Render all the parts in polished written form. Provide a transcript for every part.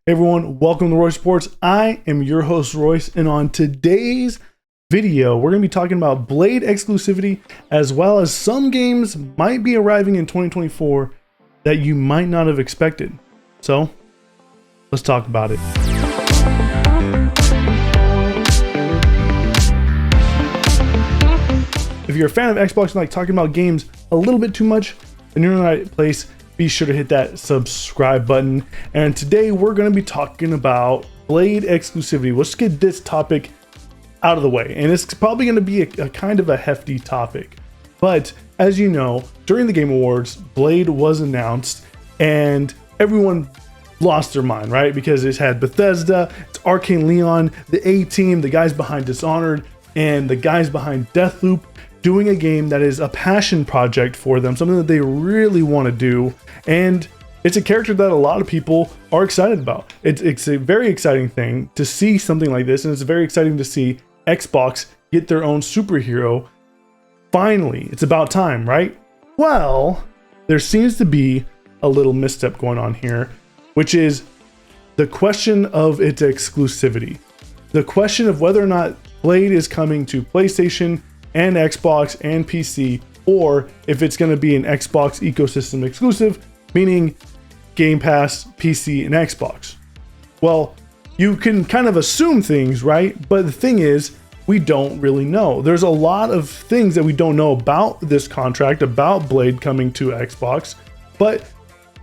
Hey everyone, welcome to Royce Sports. I am your host Royce, and on today's video, we're going to be talking about Blade exclusivity, as well as some games might be arriving in 2024 that you might not have expected. So, let's talk about it. If you're a fan of Xbox and like talking about games a little bit too much, then you're in the right place. Be sure to hit that subscribe button. And today we're going to be talking about Blade exclusivity. Let's get this topic out of the way. And it's probably going to be a kind of a hefty topic. But as you know, during the Game Awards, Blade was announced and everyone lost their mind, right? Because it's had Bethesda, it's Arcane Leon, the A-Team, the guys behind Dishonored, and the guys behind Deathloop, doing a game that is a passion project for them, something that they really want to do, and it's a character that a lot of people are excited about. It's a very exciting thing to see something like this, and it's very exciting to see Xbox get their own superhero. Finally, it's about time, right? Well, there seems to be a little misstep going on here, which is the question of its exclusivity. The question of whether or not Blade is coming to PlayStation and Xbox and PC, or if it's going to be an Xbox ecosystem exclusive, meaning Game Pass, PC, and Xbox. Well, you can kind of assume things, right? But the thing is, we don't really know. There's a lot of things that we don't know about this contract, about Blade coming to Xbox, but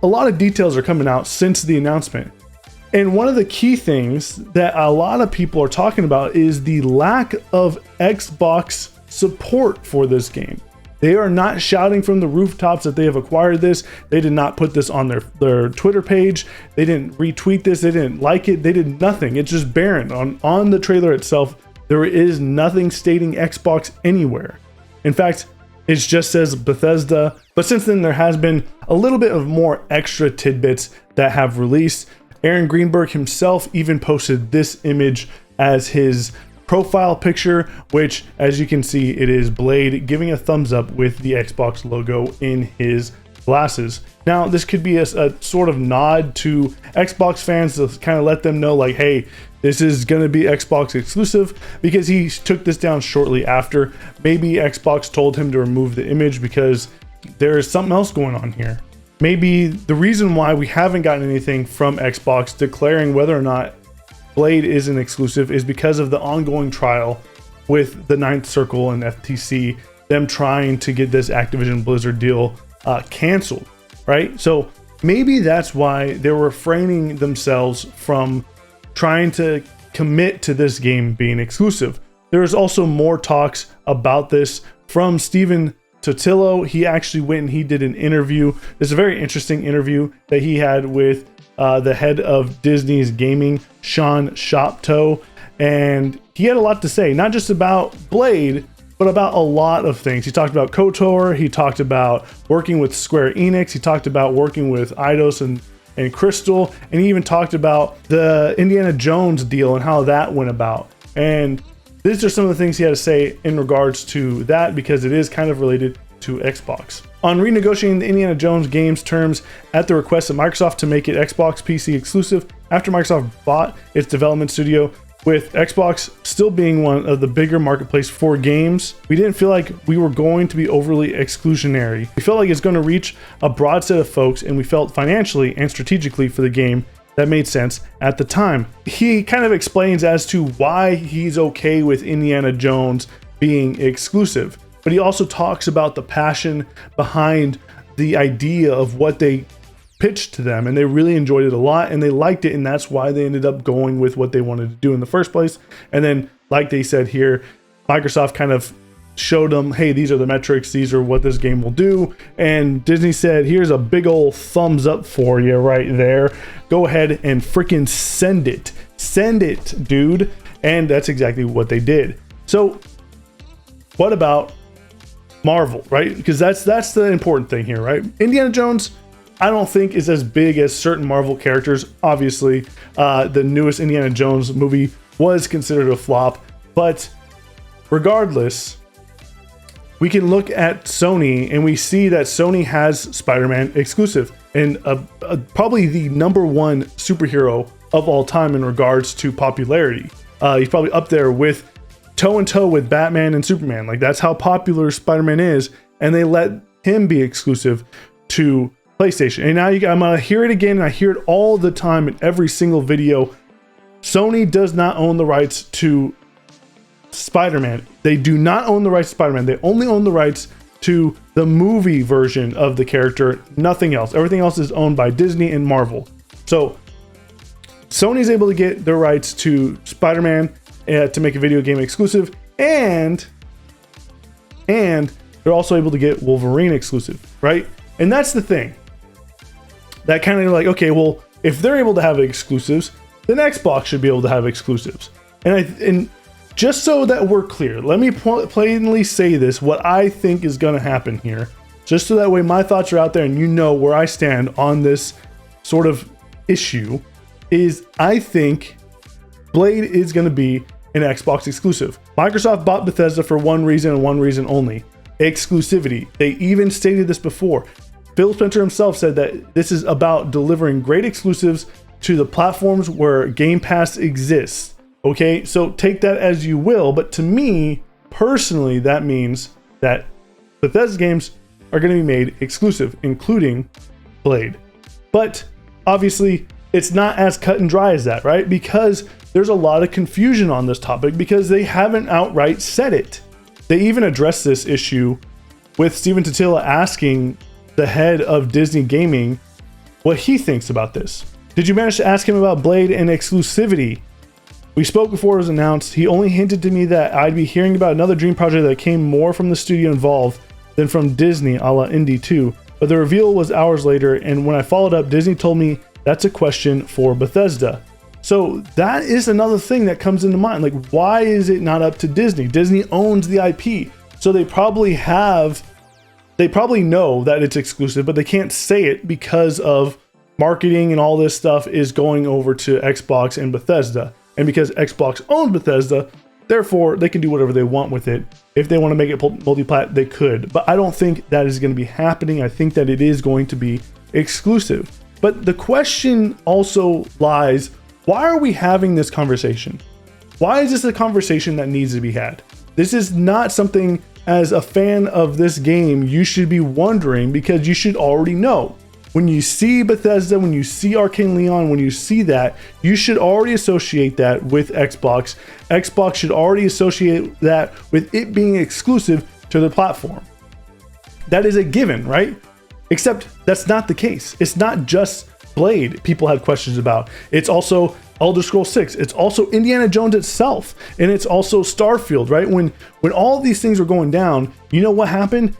a lot of details are coming out since the announcement. And one of the key things that a lot of people are talking about is the lack of Xbox support for this game. They are not shouting from the rooftops that they have acquired this. They did not put this on their Twitter page. They didn't retweet this. They didn't like it. They did nothing. It's just barren. On the trailer itself, there is nothing stating Xbox anywhere. In fact, it just says Bethesda. But since then, there has been a little bit of more extra tidbits that have released. Aaron Greenberg himself even posted this image as his profile picture, which, as you can see, it is Blade giving a thumbs up with the Xbox logo in his glasses. Now, this could be a sort of nod to Xbox fans to kind of let them know, like, hey, this is going to be Xbox exclusive, because he took this down shortly after. Maybe Xbox told him to remove the image because there is something else going on here. Maybe the reason why we haven't gotten anything from Xbox declaring whether or not Blade is an exclusive is because of the ongoing trial with the Ninth Circle and FTC, them trying to get this Activision Blizzard deal canceled, right? So maybe that's why they're refraining themselves from trying to commit to this game being exclusive. There's also more talks about this from Stephen Totilo. He actually went and he did an interview. There's a very interesting interview that he had with the head of Disney's gaming, Sean Shopto, and he had a lot to say, not just about Blade, but about a lot of things. He talked about KOTOR, he talked about working with Square Enix, he talked about working with Eidos and Crystal, and he even talked about the Indiana Jones deal and how that went about. And these are some of the things he had to say in regards to that, because it is kind of related to Xbox. On renegotiating the Indiana Jones game's terms at the request of Microsoft to make it Xbox PC exclusive after Microsoft bought its development studio, with Xbox still being one of the bigger marketplace for games, we didn't feel like we were going to be overly exclusionary. We felt like it's going to reach a broad set of folks, and we felt financially and strategically for the game that made sense at the time. He kind of explains as to why he's okay with Indiana Jones being exclusive. But he also talks about the passion behind the idea of what they pitched to them, and they really enjoyed it a lot and they liked it, and that's why they ended up going with what they wanted to do in the first place. And then, like they said here, Microsoft kind of showed them, hey, these are the metrics, these are what this game will do, and Disney said, here's a big old thumbs up for you right there. Go ahead and freaking send it, dude. And that's exactly what they did. So what about Marvel, right? Because that's the important thing here, right? Indiana Jones, I don't think is as big as certain Marvel characters. Obviously, the newest Indiana Jones movie was considered a flop, but regardless, we can look at Sony and we see that Sony has Spider-Man exclusive, and probably the number one superhero of all time in regards to popularity. He's probably up there with toe and toe with Batman and Superman. Like, that's how popular Spider-Man is, and they let him be exclusive to PlayStation. And now I'm gonna hear it again, and I hear it all the time in every single video. Sony does not own the rights to Spider-Man. They do not own the rights to Spider-Man. They only own the rights to the movie version of the character, nothing else. Everything else is owned by Disney and Marvel. So Sony's able to get their rights to Spider-Man to make a video game exclusive, and they're also able to get Wolverine exclusive, right? And that's the thing. That kind of like, okay, well, if they're able to have exclusives, then Xbox should be able to have exclusives. And just so that we're clear, let me plainly say this, what I think is going to happen here, just so that way my thoughts are out there and you know where I stand on this sort of issue, is I think Blade is going to be an Xbox exclusive. Microsoft bought Bethesda for one reason and one reason only: exclusivity. They even stated this before. Phil Spencer himself said that this is about delivering great exclusives to the platforms where Game Pass exists. Okay, so take that as you will, but to me, personally, that means that Bethesda games are going to be made exclusive, including Blade. But obviously, it's not as cut and dry as that, right? Because there's a lot of confusion on this topic because they haven't outright said it. They even addressed this issue with Steven Totila asking the head of Disney Gaming what he thinks about this. Did you manage to ask him about Blade and exclusivity? We spoke before it was announced. He only hinted to me that I'd be hearing about another dream project that came more from the studio involved than from Disney, a la Indie 2. But the reveal was hours later, and when I followed up, Disney told me that's a question for Bethesda. So that is another thing that comes into mind. Like, why is it not up to Disney? Disney owns the IP. So they probably know that it's exclusive, but they can't say it because of marketing and all this stuff is going over to Xbox and Bethesda. And because Xbox owns Bethesda, therefore they can do whatever they want with it. If they want to make it multi-plat, they could. But I don't think that is going to be happening. I think that it is going to be exclusive. But the question also lies, why are we having this conversation? Why is this a conversation that needs to be had? This is not something, as a fan of this game, you should be wondering, because you should already know. When you see Bethesda, when you see Arcane Leon, when you see that, you should already associate that with Xbox. Xbox should already associate that with it being exclusive to the platform. That is a given, right? Except that's not the case. It's not just Blade people had questions about. It's also Elder Scrolls 6. It's also Indiana Jones itself. And it's also Starfield, right? When all these things were going down, you know what happened?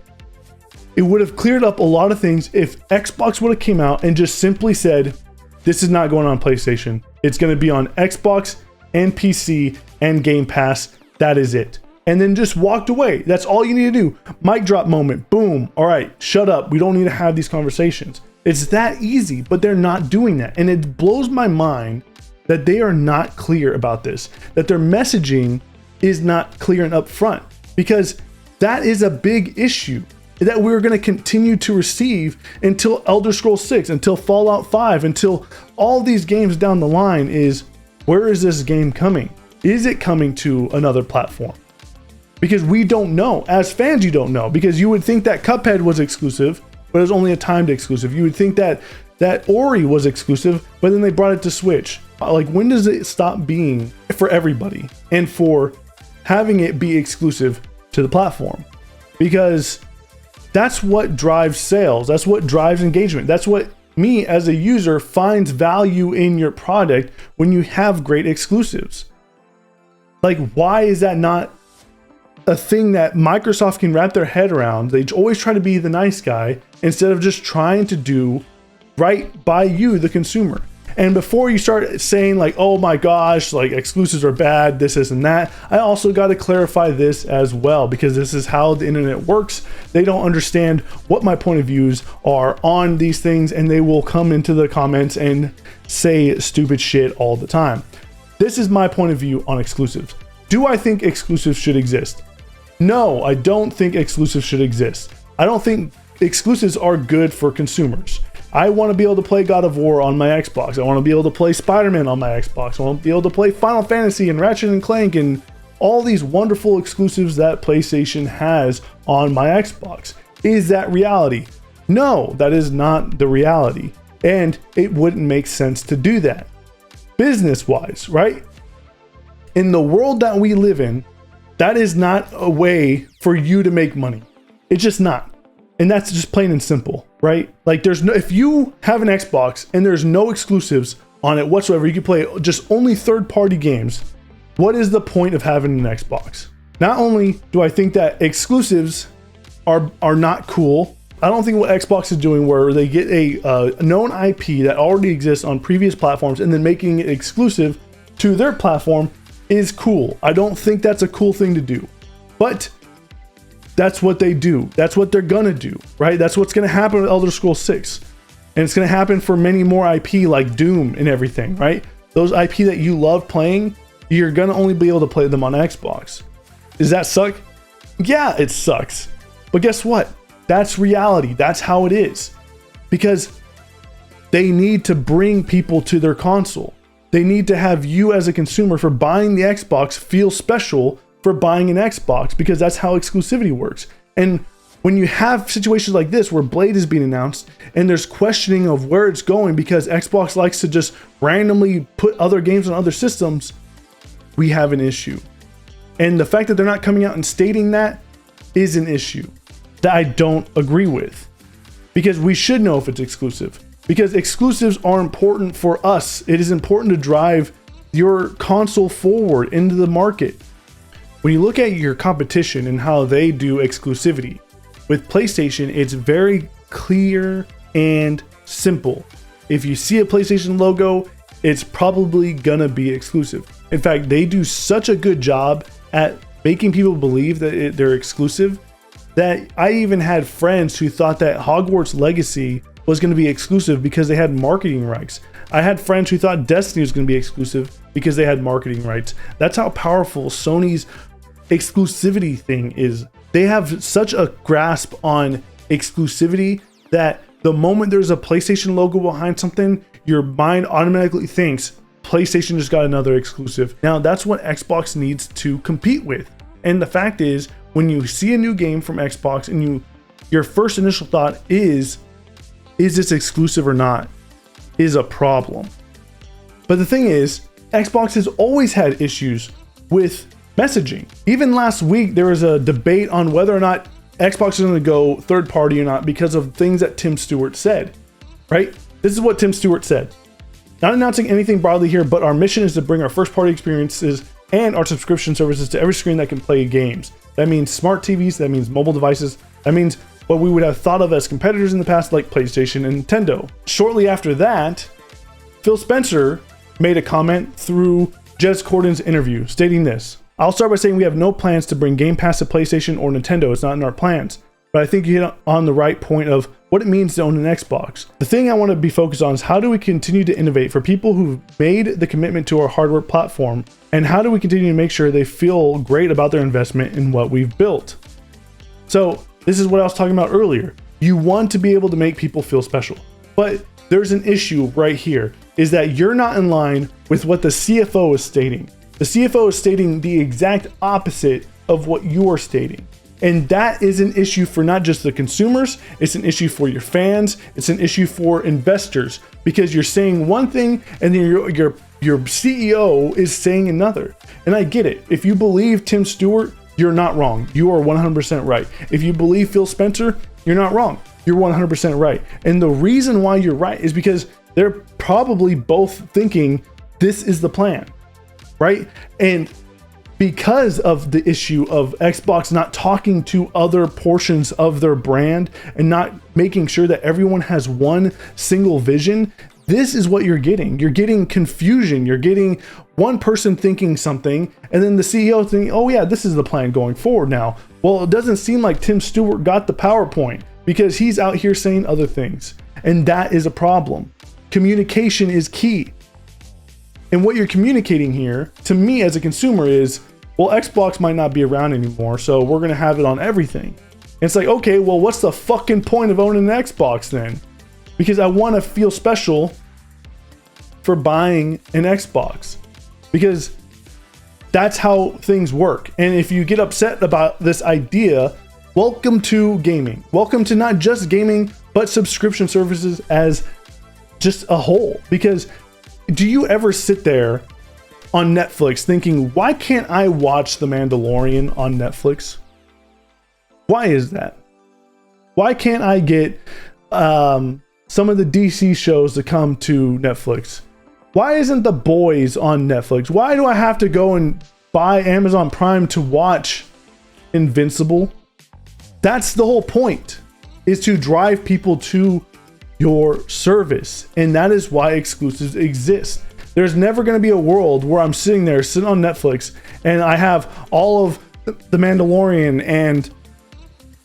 It would have cleared up a lot of things if Xbox would have came out and just simply said, this is not going on PlayStation. It's going to be on Xbox and PC and Game Pass. That is it. And then just walked away. That's all you need to do. Mic drop moment. Boom. All right, shut up. We don't need to have these conversations. It's that easy, but they're not doing that. And it blows my mind that they are not clear about this, that their messaging is not clear and upfront, because that is a big issue that we're going to continue to receive until Elder Scrolls 6, until Fallout 5, until all these games down the line. Is, where is this game coming? Is it coming to another platform? Because we don't know. As fans, you don't know, because you would think that Cuphead was exclusive, but it was only a timed exclusive. You would think that Ori was exclusive, but then they brought it to Switch. Like, when does it stop being for everybody and for having it be exclusive to the platform? Because that's what drives sales. That's what drives engagement. That's what me as a user finds value in your product when you have great exclusives. Like, why is that not a thing that Microsoft can wrap their head around? They always try to be the nice guy instead of just trying to do right by you, the consumer. And before you start saying like, oh my gosh, like exclusives are bad, this and that, I also got to clarify this as well, because this is how the internet works. They don't understand what my point of views are on these things, and they will come into the comments and say stupid shit all the time. This is my point of view on exclusives. Do I think exclusives should exist? No, I don't think exclusives should exist. I don't think exclusives are good for consumers. I want to be able to play God of War on my Xbox. I want to be able to play Spider-Man on my Xbox. I want to be able to play Final Fantasy and Ratchet and Clank and all these wonderful exclusives that PlayStation has on my Xbox. Is that reality? No, that is not the reality. And it wouldn't make sense to do that. Business-wise, right? In the world that we live in, that is not a way for you to make money. It's just not. And that's just plain and simple, right? Like there's no, if you have an Xbox and there's no exclusives on it whatsoever, you can play just only third-party games. What is the point of having an Xbox? Not only do I think that exclusives are not cool, I don't think what Xbox is doing where they get a known IP that already exists on previous platforms and then making it exclusive to their platform is cool. I don't think that's a cool thing to do, but that's what they do. That's what they're gonna do, right? That's what's gonna happen with Elder Scrolls 6. And it's gonna happen for many more IP like Doom and everything, right? Those IP that you love playing, you're gonna only be able to play them on Xbox. Does that suck? Yeah, it sucks. But guess what? That's reality. That's how it is. Because they need to bring people to their console. They need to have you as a consumer for buying the Xbox feel special for buying an Xbox, because that's how exclusivity works. And when you have situations like this where Blade is being announced and there's questioning of where it's going because Xbox likes to just randomly put other games on other systems, we have an issue. And the fact that they're not coming out and stating that is an issue that I don't agree with, because we should know if it's exclusive, because exclusives are important for us. It is important to drive your console forward into the market. When you look at your competition and how they do exclusivity, with PlayStation, it's very clear and simple. If you see a PlayStation logo, it's probably gonna be exclusive. In fact, they do such a good job at making people believe that they're exclusive that I even had friends who thought that Hogwarts Legacy was gonna be exclusive because they had marketing rights. I had friends who thought Destiny was gonna be exclusive because they had marketing rights. That's how powerful Sony's exclusivity thing is. They have such a grasp on exclusivity that the moment there's a PlayStation logo behind something, your mind automatically thinks PlayStation just got another exclusive. Now that's what Xbox needs to compete with. And the fact is, when you see a new game from Xbox and your first initial thought is this exclusive or not, is a problem. But the thing is, Xbox has always had issues with messaging. Even last week, there was a debate on whether or not Xbox is going to go third party or not because of things that Tim Stewart said, right? This is what Tim Stewart said. Not announcing anything broadly here, but our mission is to bring our first party experiences and our subscription services to every screen that can play games. That means smart TVs, that means mobile devices, that means what we would have thought of as competitors in the past like PlayStation and Nintendo. Shortly after that, Phil Spencer made a comment through Jez Corden's interview stating this: "I'll start by saying we have no plans to bring Game Pass to PlayStation or Nintendo. It's not in our plans. But I think you hit on the right point of what it means to own an Xbox. The thing I want to be focused on is how do we continue to innovate for people who've made the commitment to our hardware platform, and how do we continue to make sure they feel great about their investment in what we've built." So this is what I was talking about earlier. You want to be able to make people feel special, but there's an issue right here, is that you're not in line with what the CFO is stating. The CFO is stating the exact opposite of what you're stating. And that is an issue for not just the consumers, it's an issue for your fans, it's an issue for investors, because you're saying one thing and then your CEO is saying another. And I get it. If you believe Tim Stewart, you're not wrong. You are 100% right. If you believe Phil Spencer, you're not wrong. You're 100% right. And the reason why you're right is because they're probably both thinking this is the plan, right? And because of the issue of Xbox not talking to other portions of their brand and not making sure that everyone has one single vision, this is what you're getting. You're getting confusion. You're getting one person thinking something and then the CEO thinking, oh yeah, this is the plan going forward now. Well, it doesn't seem like Tim Stewart got the PowerPoint because he's out here saying other things. And that is a problem. Communication is key. And what you're communicating here to me as a consumer is, well, Xbox might not be around anymore, so we're gonna have it on everything. And it's like, okay, well, what's the fucking point of owning an Xbox then? because I want to feel special for buying an Xbox, because that's how things work. And if you get upset about this idea, welcome to gaming. Welcome to not just gaming, but subscription services as just a whole. Because do you ever sit there on Netflix thinking, why can't I watch The Mandalorian on Netflix? Why is that? Why can't I get some of the DC shows to come to Netflix? Why isn't The Boys on Netflix? Why do I have to go and buy Amazon Prime to watch Invincible? That's the whole point, is to drive people to your service. And that is why exclusives exist. There's never going to be a world where I'm sitting there, sitting on Netflix, and I have all of The Mandalorian and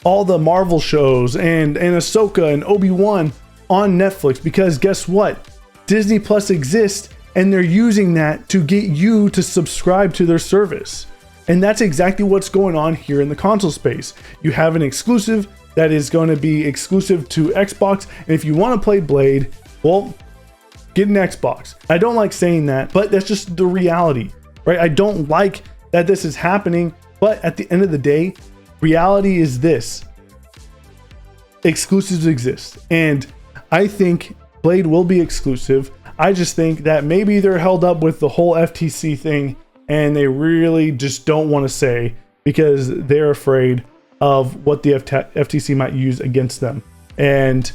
all the Marvel shows and Ahsoka and Obi-Wan on Netflix, because guess what? Disney Plus exists, and they're using that to get you to subscribe to their service. And that's exactly what's going on here in the console space. You have an exclusive that is going to be exclusive to Xbox, and if you want to play Blade, well, get an Xbox. I don't like saying that, but that's just the reality, right? I don't like that this is happening, but at the end of the day, reality is this: exclusives exist, and I think Blade will be exclusive. I just think that maybe they're held up with the whole FTC thing, and they really just don't want to say, because they're afraid of what the FTC might use against them. And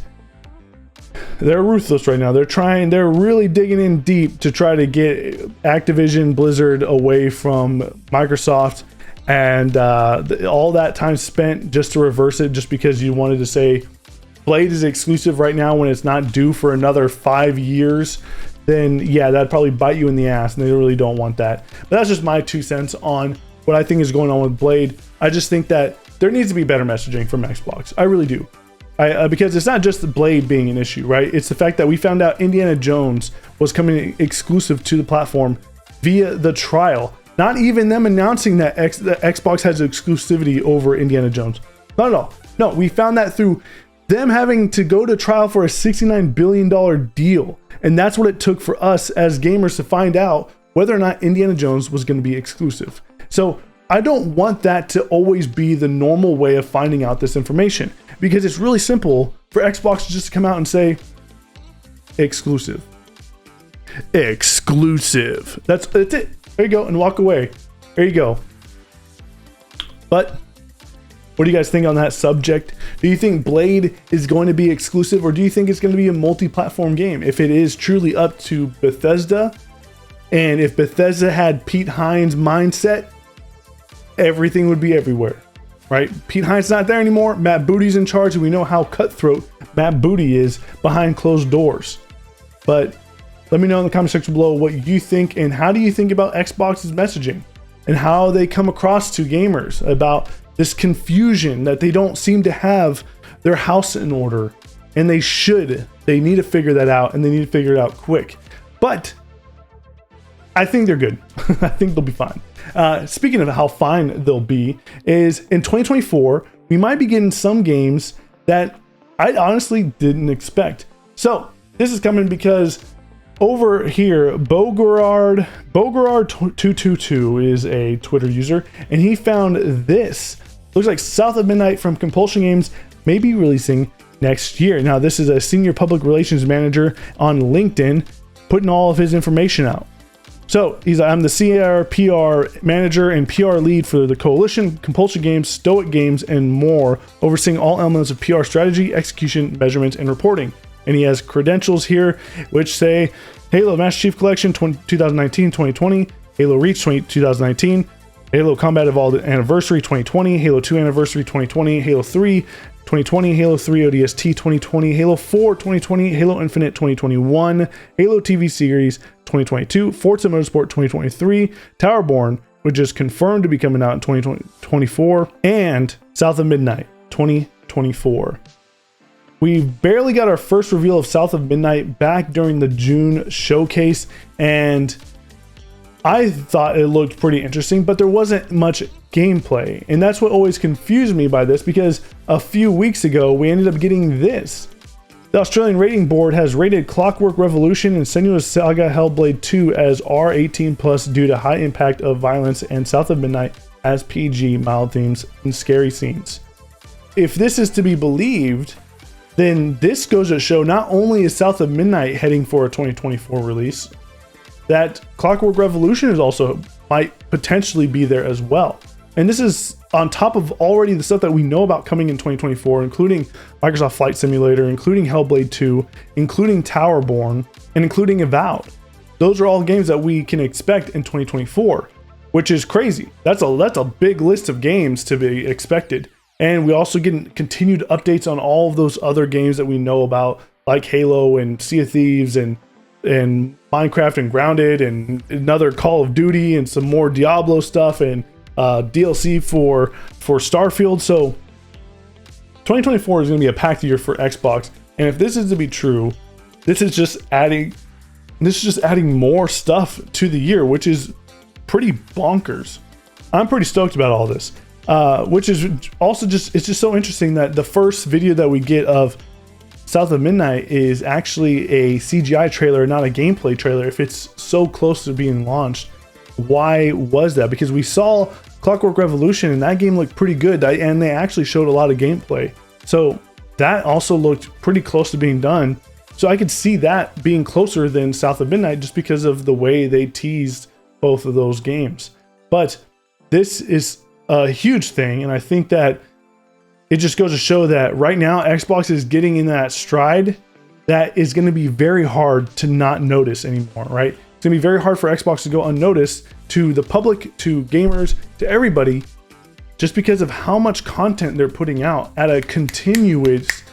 they're ruthless right now. They're really digging in deep to try to get Activision Blizzard away from Microsoft, and all that time spent just to reverse it, just because you wanted to say Blade is exclusive right now when it's not due for another 5 years, then yeah, that'd probably bite you in the ass, and they really don't want that. But that's just my 2 cents on what I think is going on with Blade. I just think that there needs to be better messaging from Xbox. I really do. Because it's not just the Blade being an issue, right? It's the fact that we found out Indiana Jones was coming exclusive to the platform via the trial. Not even them announcing that the Xbox has exclusivity over Indiana Jones. Not at all. No, we found that through them having to go to trial for a $69 billion deal. And that's what it took for us as gamers to find out whether or not Indiana Jones was going to be exclusive. So I don't want that to always be the normal way of finding out this information, because it's really simple for Xbox to just come out and say, exclusive. Exclusive. That's it. There you go. And walk away. There you go. But what do you guys think on that subject? Do you think Blade is going to be exclusive, or do you think it's going to be a multi-platform game? If it is truly up to Bethesda, and if Bethesda had Pete Hines' mindset, everything would be everywhere, right? Pete Hines not there anymore. Matt Booty's in charge, and we know how cutthroat Matt Booty is behind closed doors. But let me know in the comment section below what you think, and how do you think about Xbox's messaging and how they come across to gamers about this confusion that they don't seem to have their house in order, and they need to figure that out, and they need to figure it out quick. But I think they're good. I think they'll be fine. Speaking of how fine they'll be, is in 2024, we might be getting some games that I honestly didn't expect. So this is coming because over here, Bogorard222 is a Twitter user, and he found this. Looks like South of Midnight from Compulsion Games may be releasing next year. Now, this is a senior public relations manager on LinkedIn putting all of his information out. So he's like, I'm the CRPR manager and PR lead for the Coalition, Compulsion Games, Stoic Games, and more, overseeing all elements of PR strategy, execution, measurement, and reporting. And he has credentials here, which say Halo Master Chief Collection 2019-2020, Halo Reach 2019, Halo Combat Evolved Anniversary 2020, Halo 2 Anniversary 2020, Halo 3 2020, Halo 3 ODST 2020, Halo 4 2020, Halo Infinite 2021, Halo TV Series 2022, Forza Motorsport 2023, Towerborn, which is confirmed to be coming out in 2024, and South of Midnight 2024. We barely got our first reveal of South of Midnight back during the June showcase, and I thought it looked pretty interesting, but there wasn't much gameplay. And that's what always confused me by this, because a few weeks ago, we ended up getting this. The Australian rating board has rated Clockwork Revolution and Senua's Saga Hellblade 2 as R18+ due to high impact of violence and South of Midnight as PG, mild themes, and scary scenes. If this is to be believed, then this goes to show not only is South of Midnight heading for a 2024 release, that Clockwork Revolution is also might potentially be there as well. And this is on top of already the stuff that we know about coming in 2024, including Microsoft Flight Simulator, including Hellblade 2, including Towerborn, and including Avowed. Those are all games that we can expect in 2024, which is crazy. That's a big list of games to be expected. And we also get continued updates on all of those other games that we know about, like Halo and Sea of Thieves and Minecraft and Grounded and another Call of Duty and some more Diablo stuff and DLC for Starfield. So 2024 is going to be a packed year for Xbox, and if this is to be true, this is just adding more stuff to the year, which is pretty bonkers. I'm pretty stoked about all this, which is also it's just so interesting that the first video that we get of South of Midnight is actually a CGI trailer, not a gameplay trailer. If it's so close to being launched, why was that? Because we saw Clockwork Revolution and that game looked pretty good, and they actually showed a lot of gameplay. So that also looked pretty close to being done. So I could see that being closer than South of Midnight just because of the way they teased both of those games. But this is a huge thing, and I think that it just goes to show that right now Xbox is getting in that stride that is going to be very hard to not notice anymore, right? It's gonna be very hard for Xbox to go unnoticed to the public, to gamers, to everybody, just because of how much content they're putting out at a continuous,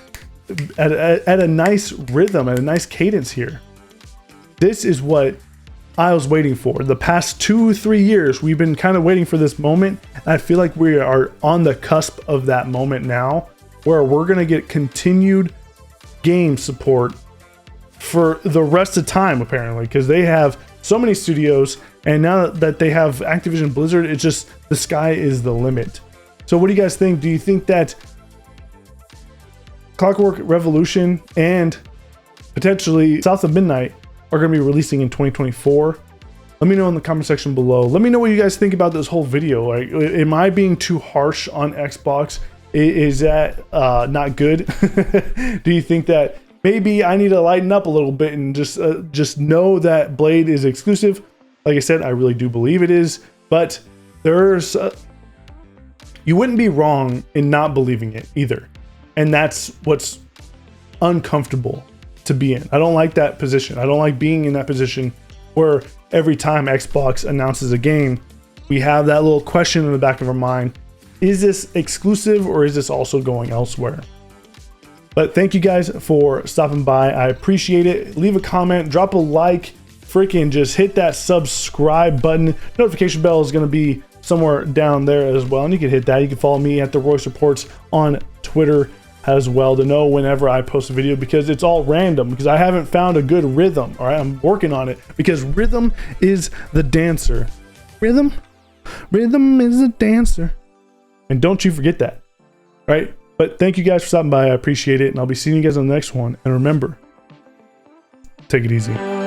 at a nice rhythm, at a nice cadence here. This is what I was waiting for. The past 2-3 years, we've been kind of waiting for this moment. I feel like we are on the cusp of that moment now, where we're gonna get continued game support for the rest of time, apparently, because they have so many studios, and now that they have Activision Blizzard, it's just the sky is the limit. So what do you guys think? Do you think that Clockwork Revolution and potentially South of Midnight are going to be releasing in 2024? Let me know in the comment section below. Let me know what you guys think about this whole video. Like, am I being too harsh on Xbox? Is that not good? Do you think that maybe I need to lighten up a little bit and just know that Blade is exclusive? Like I said, I really do believe it is, but there's you wouldn't be wrong in not believing it either, and that's what's uncomfortable to be in. I don't like that position. I don't like being in that position where every time Xbox announces a game, we have that little question in the back of our mind: is this exclusive or is this also going elsewhere? But thank you guys for stopping by. I appreciate it. Leave a comment, drop a like, freaking just hit that subscribe button. Notification bell is going to be somewhere down there as well, and you can hit that. You can follow me at the Royce Reports on Twitter as well to know whenever I post a video, because it's all random, because I haven't found a good rhythm. All right, I'm working on it, because rhythm is the dancer. Rhythm is a dancer, and don't you forget that. All right. But thank you guys for stopping by. I appreciate it. And I'll be seeing you guys on the next one. And remember, take it easy.